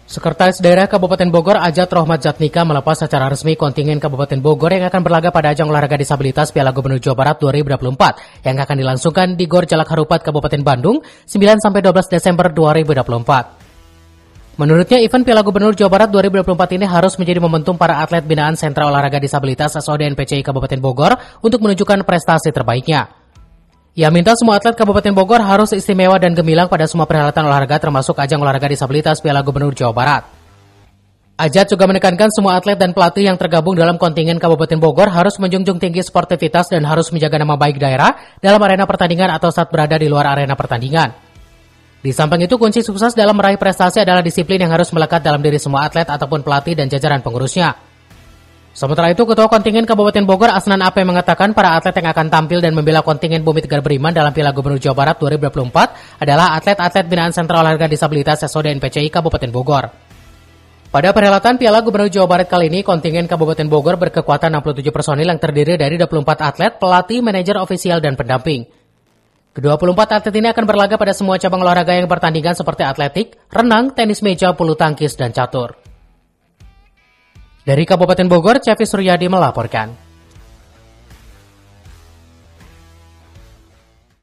Sekretaris Daerah Kabupaten Bogor Ajat Rohmat Jatnika melepas secara resmi kontingen Kabupaten Bogor yang akan berlaga pada ajang olahraga disabilitas Piala Gubernur Jawa Barat 2024 yang akan dilangsungkan di Gor Jalak Harupat Kabupaten Bandung 9-12 Desember 2024. Menurutnya event Piala Gubernur Jawa Barat 2024 ini harus menjadi momentum para atlet binaan Sentra Olahraga Disabilitas SOD NPCI Kabupaten Bogor untuk menunjukkan prestasi terbaiknya. Ia minta semua atlet Kabupaten Bogor harus istimewa dan gemilang pada semua perhelatan olahraga termasuk ajang olahraga disabilitas Piala Gubernur Jawa Barat. Ajat juga menekankan semua atlet dan pelatih yang tergabung dalam kontingen Kabupaten Bogor harus menjunjung tinggi sportivitas dan harus menjaga nama baik daerah dalam arena pertandingan atau saat berada di luar arena pertandingan. Di samping itu, kunci sukses dalam meraih prestasi adalah disiplin yang harus melekat dalam diri semua atlet ataupun pelatih dan jajaran pengurusnya. Sementara itu, Ketua Kontingen Kabupaten Bogor Asnan Ape mengatakan para atlet yang akan tampil dan membela kontingen Bumi Tegar Beriman dalam Piala Gubernur Jawa Barat 2024 adalah atlet-atlet binaan Sentra Olahraga Disabilitas SOD NPCI Kabupaten Bogor. Pada perhelatan Piala Gubernur Jawa Barat kali ini, kontingen Kabupaten Bogor berkekuatan 67 personil yang terdiri dari 24 atlet, pelatih, manajer ofisial, dan pendamping. Ke-24 atlet ini akan berlaga pada semua cabang olahraga yang bertandingan seperti atletik, renang, tenis meja, bulu tangkis, dan catur. Dari Kabupaten Bogor, Cevi Suryadi melaporkan.